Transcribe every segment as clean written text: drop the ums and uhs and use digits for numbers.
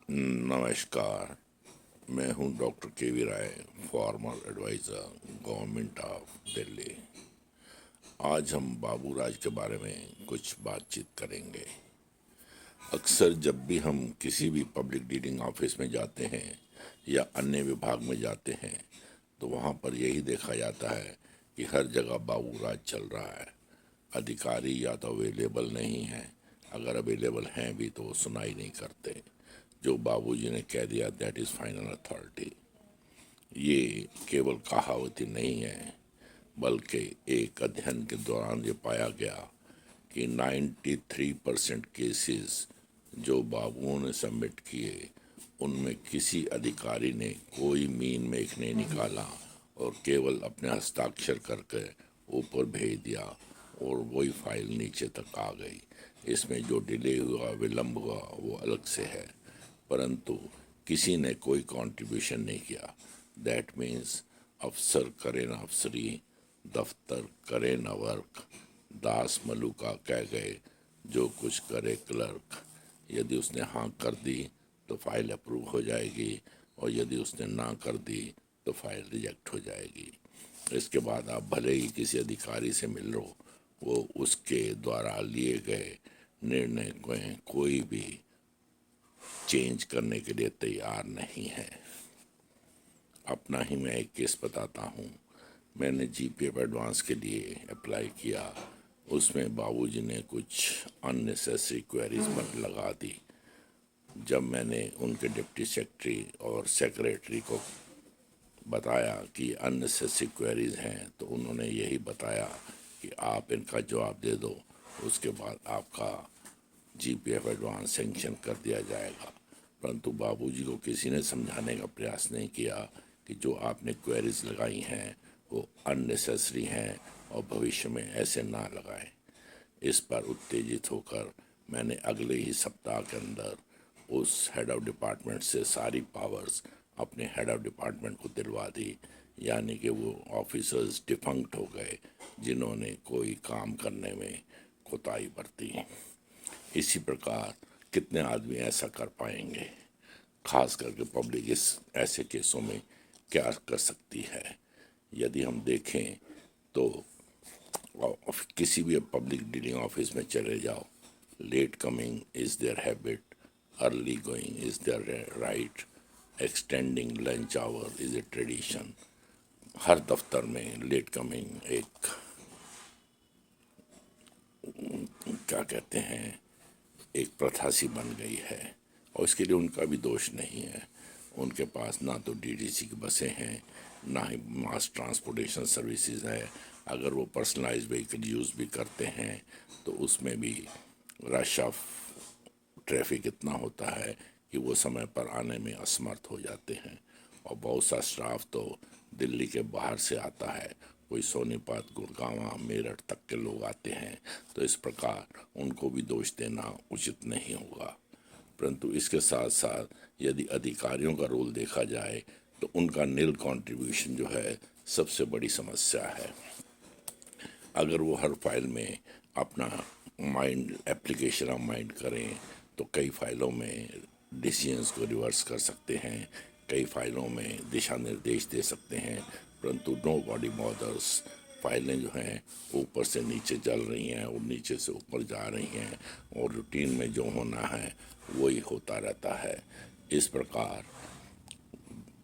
नमस्कार। मैं हूं doctor K V Rai, former advisor, government of Delhi. आज हम बाबू राज के बारे में कुछ बातचीत करेंगे। अक्सर जब भी हम किसी भी पब्लिक डीलिंग ऑफिस में जाते हैं या अन्य विभाग में जाते हैं तो वहां पर यही देखा जाता है कि हर जगह बाबू राज चल रहा है। अधिकारी या तो अवेलेबल नहीं हैं, अगर अवेलेबल हैं भी तो वो सुनाई नहीं करते। जो बाबूजी ने कह दिया दैट इज़ फाइनल अथॉरिटी। ये केवल कहावत ही नहीं है, बल्कि एक अध्ययन के दौरान ये पाया गया कि 93% केसेस जो बाबुओं ने सबमिट किए उनमें किसी अधिकारी ने कोई मीन मेक नहीं निकाला और केवल अपने हस्ताक्षर करके ऊपर भेज दिया और वही फाइल नीचे तक आ गई। इसमें जो डिले हुआ, विलम्ब हुआ, वो अलग से है, परंतु किसी ने कोई कंट्रीब्यूशन नहीं किया। दैट मीन्स अफसर करे ना अफसरी, दफ्तर करे ना वर्क, दास मलुका कह गए, जो कुछ करे क्लर्क। यदि उसने हाँ कर दी तो फाइल अप्रूव हो जाएगी और यदि उसने ना कर दी तो फाइल रिजेक्ट हो जाएगी। इसके बाद आप भले ही किसी अधिकारी से मिल लो, वो उसके द्वारा लिए गए निर्णय को कोई भी चेंज करने के लिए तैयार नहीं है। अपना ही मैं एक केस बताता हूँ। मैंने जीपीएफ एडवांस के लिए अप्लाई किया। उसमें बाबूजी ने कुछ अननेसेसरी क्वेरीज पर लगा दी। जब मैंने उनके डिप्टी सेक्रेटरी और सेक्रेटरी को बताया कि अननेसेसरी क्वेरीज हैं तो उन्होंने यही बताया कि आप इनका जवाब दे दो, उसके बाद आपका जीपीएफ एडवांस सेंक्शन कर दिया जाएगा। परंतु बाबूजी को किसी ने समझाने का प्रयास नहीं किया कि जो आपने क्वेरीज लगाई हैं वो अननेसेसरी हैं और भविष्य में ऐसे ना लगाएं। इस पर उत्तेजित होकर मैंने अगले ही सप्ताह के अंदर उस हेड ऑफ डिपार्टमेंट से सारी पावर्स अपने हेड ऑफ डिपार्टमेंट को दिलवा दी। यानी कि वो ऑफिसर्स डिफंक्ट हो गए जिन्होंने कोई काम करने में कोताही बरती। इसी प्रकार कितने आदमी ऐसा कर पाएंगे? खास करके पब्लिक इस ऐसे केसों में क्या कर सकती है? यदि हम देखें तो किसी भी पब्लिक डीलिंग ऑफिस में चले जाओ, late coming is their habit, early going is their right, extending lunch hour is a tradition. हर दफ्तर में लेट कमिंग एक क्या कहते हैं, एक प्रथा सी बन गई है और इसके लिए उनका भी दोष नहीं है। उनके पास ना तो डीडीसी की बसें हैं, ना ही मास ट्रांसपोर्टेशन सर्विसेज है। अगर वो पर्सनलाइज्ड व्हीकल यूज़ भी करते हैं तो उसमें भी रश ऑफ ट्रैफिक इतना होता है कि वो समय पर आने में असमर्थ हो जाते हैं। और बहुत सा स्टाफ तो दिल्ली के बाहर से आता है, कोई सोनीपत, गुड़गांव, मेरठ तक के लोग आते हैं। तो इस प्रकार उनको भी दोष देना उचित नहीं होगा। परंतु इसके साथ साथ यदि अधिकारियों का रोल देखा जाए तो उनका नील कंट्रीब्यूशन जो है सबसे बड़ी समस्या है। अगर वो हर फाइल में अपना माइंड एप्लीकेशन ऑफ माइंड करें तो कई फाइलों में डिसीजंस को रिवर्स कर सकते हैं, कई फाइलों में दिशा निर्देश दे सकते हैं। परंतु नो बॉडी बॉदर्स। फाइलें जो हैं ऊपर से नीचे चल रही हैं और नीचे से ऊपर जा रही हैं और रूटीन में जो होना है वही होता रहता है। इस प्रकार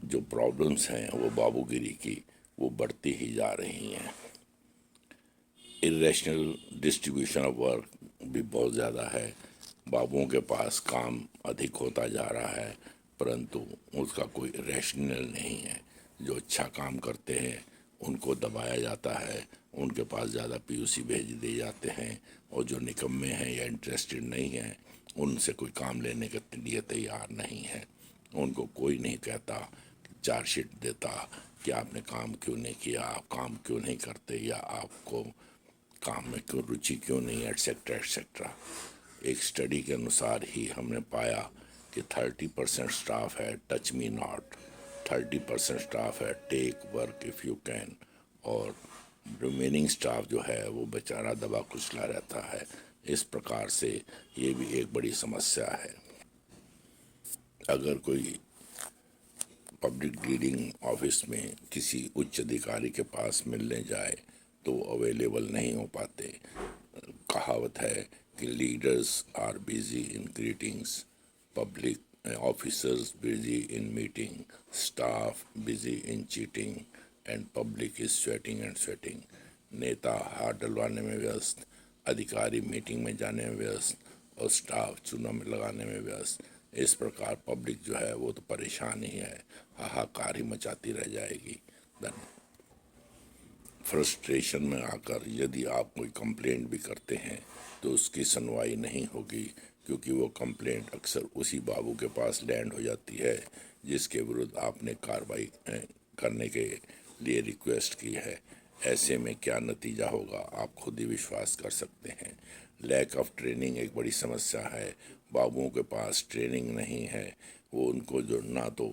जो प्रॉब्लम्स हैं वो बाबूगिरी की वो बढ़ती ही जा रही हैं। इरेशनल डिस्ट्रीब्यूशन ऑफ वर्क भी बहुत ज़्यादा है। बाबुओं के पास काम अधिक होता जा रहा है परंतु उसका कोई रैशनल नहीं है। जो अच्छा काम करते हैं उनको दबाया जाता है, उनके पास ज़्यादा पीयूसी भेज दिए जाते हैं और जो निकम्मे हैं या इंटरेस्टेड नहीं हैं उनसे कोई काम लेने के लिए तैयार नहीं है। उनको कोई नहीं कहता, चार्जशीट देता कि आपने काम क्यों नहीं किया, आप काम क्यों नहीं करते या आपको काम में क्यों रुचि क्यों नहीं, एटसेट्रा एटसेट्रा। एक स्टडी के अनुसार ही हमने पाया कि 30% स्टाफ है टच मी नॉट, 30% स्टाफ है take work if you can, और रिमेनिंग स्टाफ जो है वो बेचारा दबा कुचला रहता है। इस प्रकार से ये भी एक बड़ी समस्या है। अगर कोई पब्लिक डीलिंग ऑफिस में किसी उच्च अधिकारी के पास मिलने जाए तो अवेलेबल नहीं हो पाते। कहावत है कि leaders are busy in greetings, public officers busy in meeting, staff busy in cheating and public is sweating and sweating. नेता हाथ डलवाने में व्यस्त, अधिकारी मीटिंग में जाने में व्यस्त और स्टाफ चूना में लगाने में व्यस्त। इस प्रकार पब्लिक जो है वो तो परेशान ही है, हाहाकार ही मचाती रह जाएगी। धन्यवाद। फ्रस्ट्रेशन में आकर यदि आप कोई कंप्लेंट भी करते हैं तो उसकी सुनवाई नहीं होगी, क्योंकि वो कंप्लेंट अक्सर उसी बाबू के पास लैंड हो जाती है जिसके विरुद्ध आपने कार्रवाई करने के लिए रिक्वेस्ट की है। ऐसे में क्या नतीजा होगा आप खुद ही विश्वास कर सकते हैं। लैक ऑफ ट्रेनिंग एक बड़ी समस्या है। बाबुओं के पास ट्रेनिंग नहीं है। वो उनको जो ना तो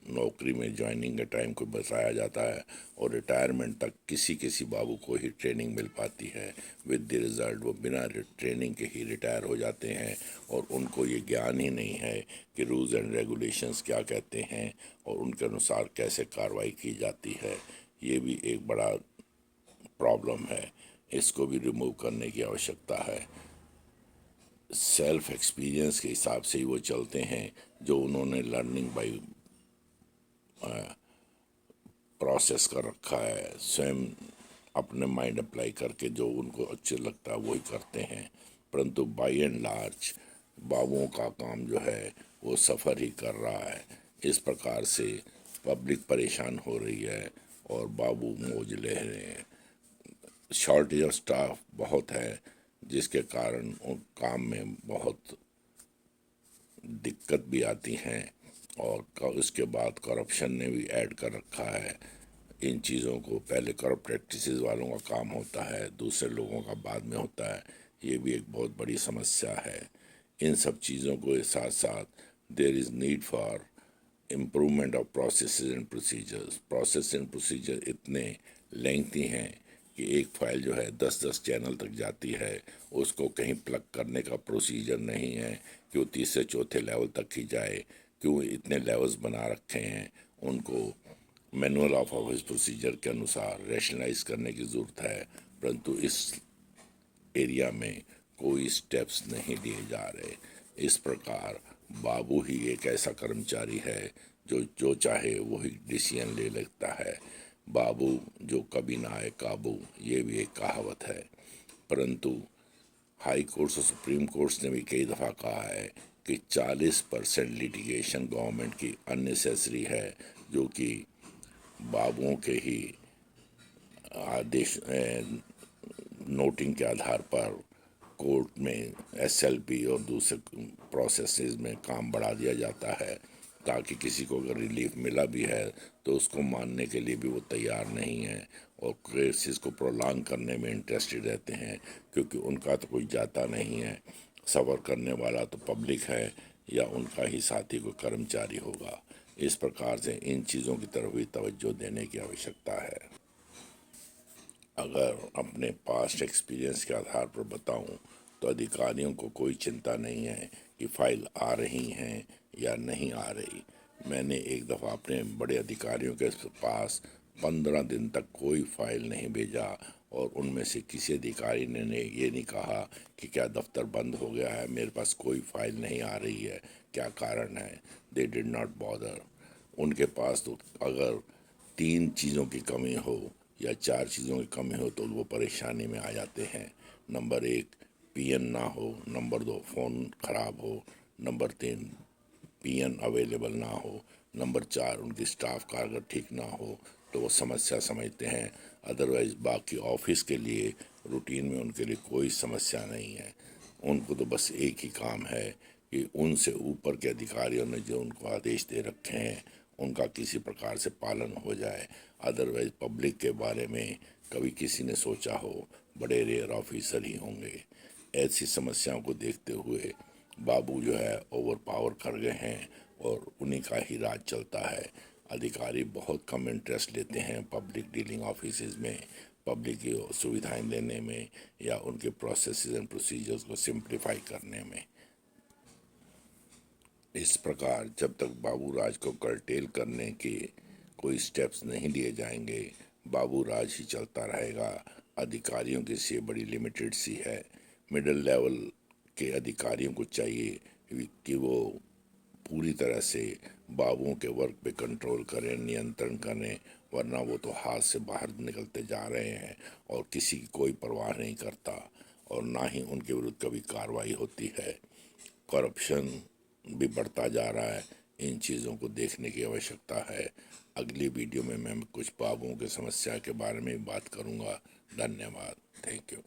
नौकरी में ज्वाइनिंग के टाइम को बताया जाता है और रिटायरमेंट तक किसी किसी बाबू को ही ट्रेनिंग मिल पाती है। विद द रिज़ल्ट वो बिना ट्रेनिंग के ही रिटायर हो जाते हैं और उनको ये ज्ञान ही नहीं है कि रूल्स एंड रेगुलेशंस क्या कहते हैं और उनके अनुसार कैसे कार्रवाई की जाती है। ये भी एक बड़ा प्रॉब्लम है, इसको भी रिमूव करने की आवश्यकता है। सेल्फ एक्सपीरियंस के हिसाब से ही वो चलते हैं जो उन्होंने लर्निंग बाई प्रोसेस कर रखा है। स्वयं अपने माइंड अप्लाई करके जो उनको अच्छे लगता है वही करते हैं। परंतु बाई एंड लार्ज बाबुओं का काम जो है वो सफ़र ही कर रहा है। इस प्रकार से पब्लिक परेशान हो रही है और बाबू मौज ले रहे हैं। शॉर्टेज ऑफ स्टाफ बहुत है जिसके कारण उन काम में बहुत दिक्कत भी आती हैं और इसके बाद करप्शन ने भी ऐड कर रखा है इन चीज़ों को। पहले करप्ट प्रैक्टिसेस वालों का काम होता है, दूसरे लोगों का बाद में होता है। ये भी एक बहुत बड़ी समस्या है। इन सब चीज़ों को साथ साथ there is need for improvement of processes and procedures. Process and procedure इतने लेंथी हैं कि एक फाइल जो है 10-10 चैनल तक जाती है, उसको कहीं प्लग करने का प्रोसीजर नहीं है कि वो तीसरे चौथे लेवल तक ही जाए। क्यों इतने लेवल्स बना रखे हैं, उनको मैनुअल ऑफ ऑफिस प्रोसीजर के अनुसार रैशनलाइज करने की ज़रूरत है। परंतु इस एरिया में कोई स्टेप्स नहीं लिए जा रहे। इस प्रकार बाबू ही एक ऐसा कर्मचारी है जो जो चाहे वही डिसीजन ले लेता है। बाबू जो कभी ना आए काबू, ये भी एक कहावत है। परंतु हाई कोर्ट्स और सुप्रीम कोर्ट्स ने भी कई दफ़ा कहा है कि 40% लिटिगेशन गवर्नमेंट की अननेसेसरी है, जो कि बाबुओं के ही आदेश नोटिंग के आधार पर कोर्ट में एसएलपी और दूसरे प्रोसेसेस में काम बढ़ा दिया जाता है, ताकि किसी को अगर रिलीफ मिला भी है तो उसको मानने के लिए भी वो तैयार नहीं है और केसेस को प्रोलॉन्ग करने में इंटरेस्टेड रहते हैं, क्योंकि उनका तो कोई जाता नहीं है। सफ़र करने वाला तो पब्लिक है या उनका ही साथी कोई कर्मचारी होगा। इस प्रकार से इन चीज़ों की तरफ भी तवज्जो देने की आवश्यकता है। अगर अपने पास्ट एक्सपीरियंस के आधार पर बताऊं तो अधिकारियों को कोई चिंता नहीं है कि फाइल आ रही हैं या नहीं आ रही। मैंने एक दफ़ा अपने बड़े अधिकारियों के पास 15 दिन तक कोई फाइल नहीं भेजा और उनमें से किसी अधिकारी ने ये नहीं कहा कि क्या दफ्तर बंद हो गया है, मेरे पास कोई फाइल नहीं आ रही है, क्या कारण है। They did not bother. उनके पास तो अगर 3 चीज़ों की कमी हो या 4 चीज़ों की कमी हो तो वो परेशानी में आ जाते हैं। नंबर 1 पीएन ना हो, नंबर 2 फ़ोन ख़राब हो, नंबर 3 पीएन अवेलेबल ना हो, नंबर 4 उनकी स्टाफ का अगर ठीक ना हो तो वो समस्या समझते हैं। अदरवाइज़ बाकी ऑफिस के लिए रूटीन में उनके लिए कोई समस्या नहीं है। उनको तो बस एक ही काम है कि उनसे ऊपर के अधिकारियों ने जो उनको आदेश दे रखे हैं उनका किसी प्रकार से पालन हो जाए। अदरवाइज पब्लिक के बारे में कभी किसी ने सोचा हो, बड़े रेयर ऑफिसर ही होंगे। ऐसी समस्याओं को देखते हुए बाबू जो है ओवर पावर कर गए हैं और उन्हीं का ही राज चलता है। अधिकारी बहुत कम इंटरेस्ट लेते हैं पब्लिक डीलिंग ऑफिसेज में, पब्लिक की सुविधाएं देने में या उनके प्रोसेस एंड प्रोसीजर्स को सिंप्लीफाई करने में। इस प्रकार जब तक बाबू राज को कर्टेल करने के कोई स्टेप्स नहीं लिए जाएंगे, बाबू राज ही चलता रहेगा। अधिकारियों की से बड़ी लिमिटेड सी है। मिडिल लेवल के अधिकारियों को चाहिए कि वो पूरी तरह से बाबुओं के वर्क पे कंट्रोल करें, नियंत्रण करें, वरना वो तो हाथ से बाहर निकलते जा रहे हैं और किसी की कोई परवाह नहीं करता और ना ही उनके विरुद्ध कभी कार्रवाई होती है। करप्शन भी बढ़ता जा रहा है। इन चीज़ों को देखने की आवश्यकता है। अगली वीडियो में मैं कुछ बाबुओं की समस्या के बारे में बात करूंगा। धन्यवाद। Thank you.